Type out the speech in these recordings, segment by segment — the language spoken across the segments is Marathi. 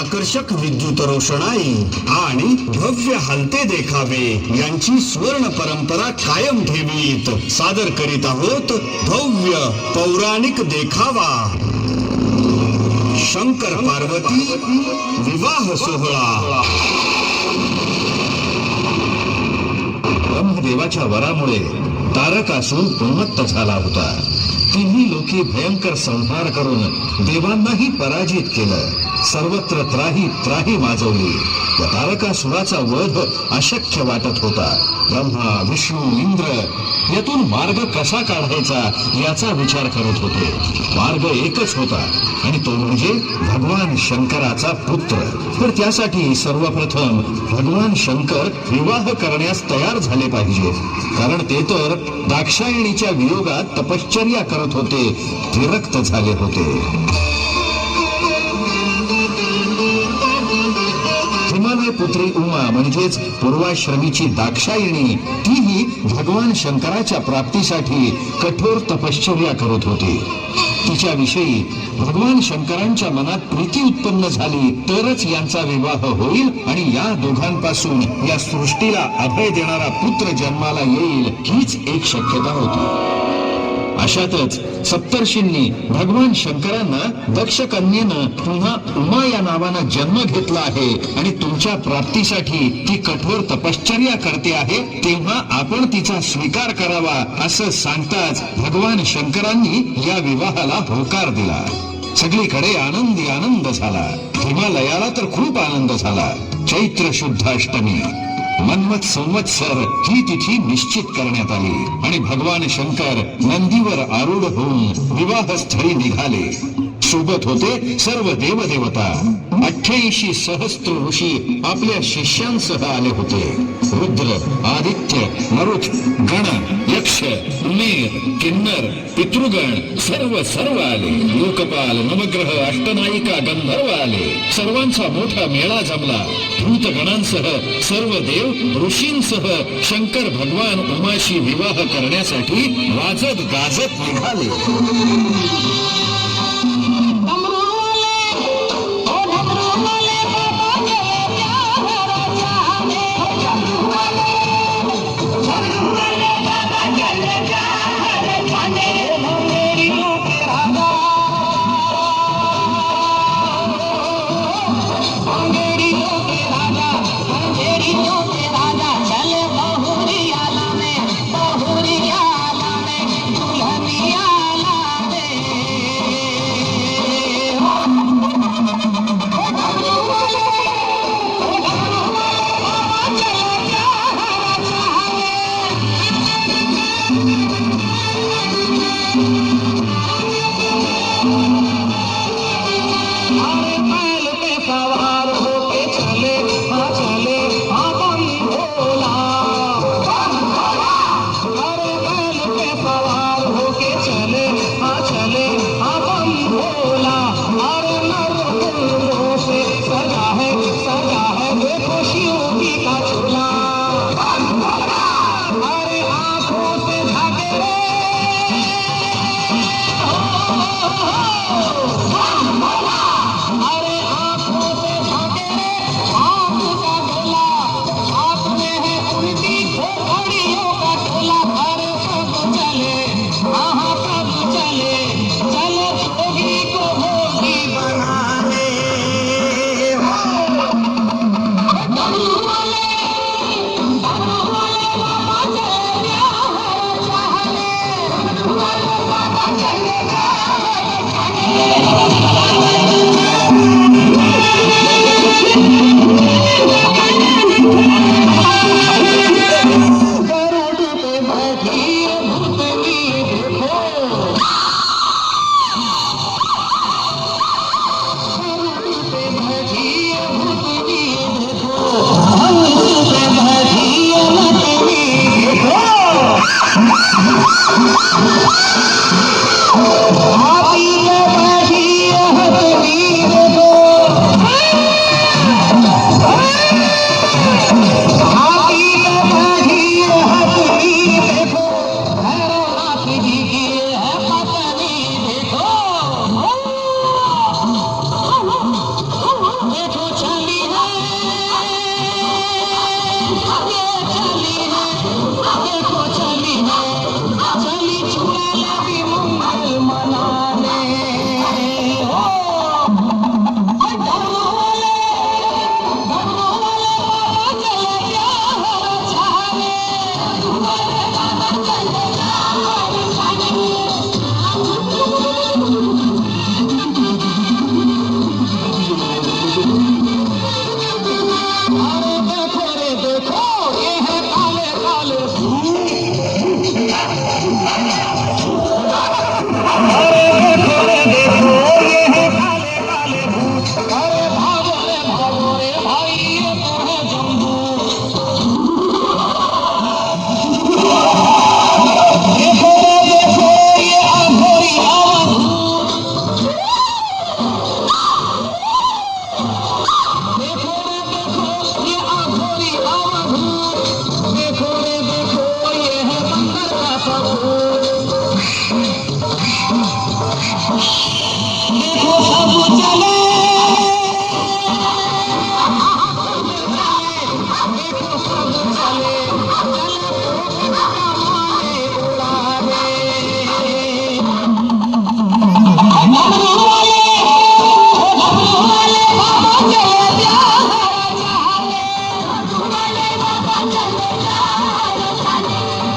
आकर्षक विद्युत रोषणाई आणि भव्य हलते देखावे यांची स्वर्ण परंपरा कायम ठेवीत सादर करीत आहोत भव्य पौराणिक देखावा शंकर पार्वती विवाह सोहळा. ब्रह्मदेवाच्या वरामुळे तारकासूर उन्मत्त झाला होता. तिन्ही लोकी भयंकर संहार करून देवांनाही पराजित केलं. सर्वत्र त्राही त्राही माजवली. त्या तारकासुराचा वध अशक्य वाटत होता. ब्रह्मा, विष्णू, इंद्र यातून मार्ग कसा काढायचा याचा विचार करत होते. मार्ग एकच होता आणि तो म्हणजे भगवान शंकराचा पुत्र. तर त्यासाठी सर्वप्रथम भगवान शंकर विवाह करण्यास तयार झाले पाहिजे. कारण ते तर दाक्षायणीच्या वियोगात तपश्चर्या करत होते, विरक्त झाले होते. हिमालय पुत्री उमा म्हणजेच पूर्वाश्रमीची दाक्षायणी तीही भगवान शंकराच्या प्राप्तीसाठी कठोर तपश्चर्या करत होती. तिच्याविषयी भगवान शंकरांच्या मनात प्रीती उत्पन्न झाली तरच यांचा विवाह होईल आणि या दोघांपासून या सृष्टीला अभय देणारा पुत्र जन्माला येईल हीच एक शक्यता होती. अशातच सप्तर्षींनी भगवान शंकरांना दक्ष कन्येनं पुन्हा उमा या नावानं जन्म घेतला आहे आणि तुमच्या प्राप्तीसाठी ती कठोर तपश्चर्या करते आहे, तेव्हा आपण तिचा स्वीकार करावा असं सांगताच भगवान शंकरांनी या विवाहाला होकार दिला. सगळीकडे आनंदी आनंद झाला. हिमालयाला तर खूप आनंद झाला. चैत्र शुद्ध अष्टमी मन्मथ संवत्सर ही तिथी निश्चित करण्यात आली आणि भगवान शंकर नंदीवर आरूढ होऊन विवाहस्थळी निघाले. सोबत होते सर्व देवदेवता. 88 सहस्त्र ऋषी आपल्या शिष्यांसह आले होते. रुद्र, आदित्य, मरुत, गण, यक्ष, उमेर, किन्नर, पितृगण सर्व आले. लोकपाल, नवग्रह, अष्टनायिका, गंधर्व आले. सर्वांचा मोठा मेळा जमला. भूतगणांसह सर्व देव ऋषींसह शंकर भगवान उमाशी विवाह करण्यासाठी वाजत गाजत निघाले. Happy birthday!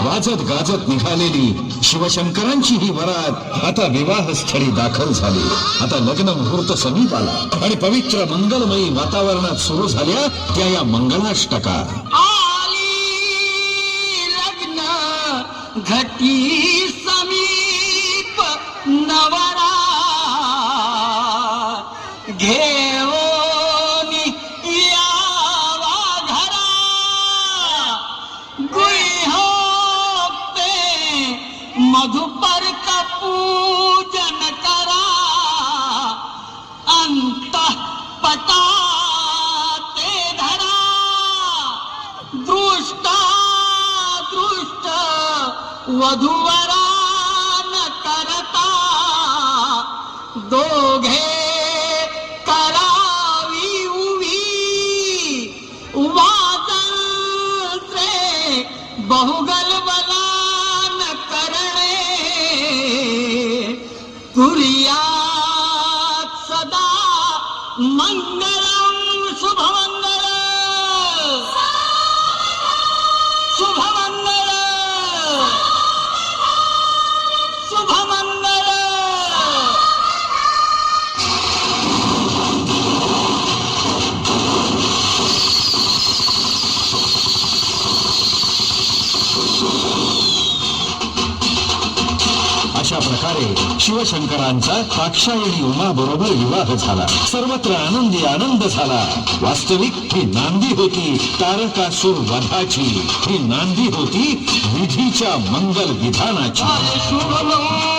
वाजत गाजत निघालेली शिवशंकरांची ही वरात आता विवाहस्थळी दाखल झाली. आता लग्न मुहूर्त समीप आला आणि पवित्र मंगलमयी वातावरणात सुरू झाल्या त्या या मंगलाष्टका. लग्न घटी समीप नवरा घेऊनी यावा घरा गुह्योक्ते मधुपर्क पूजन करा अंतःपटा ते धरा दृष्टा दृष्ट वधूवरा न करता दोघे करावी उभी वाजंत्रे बहुगलबलान करणे कुर्यात सदा मंगलम शुभमंगल शुभमंगल शुभमंगल. अशा प्रकारे शिवशंकरांचा दाक्षायणी उमा बरोबर विवाह झाला. सर्वत्र आनंदी आनंद झाला. वास्तविक ही नांदी होती तारकासूर वधाची. ही नांदी होती विधीच्या मंगल विधानाची. शुभमंगल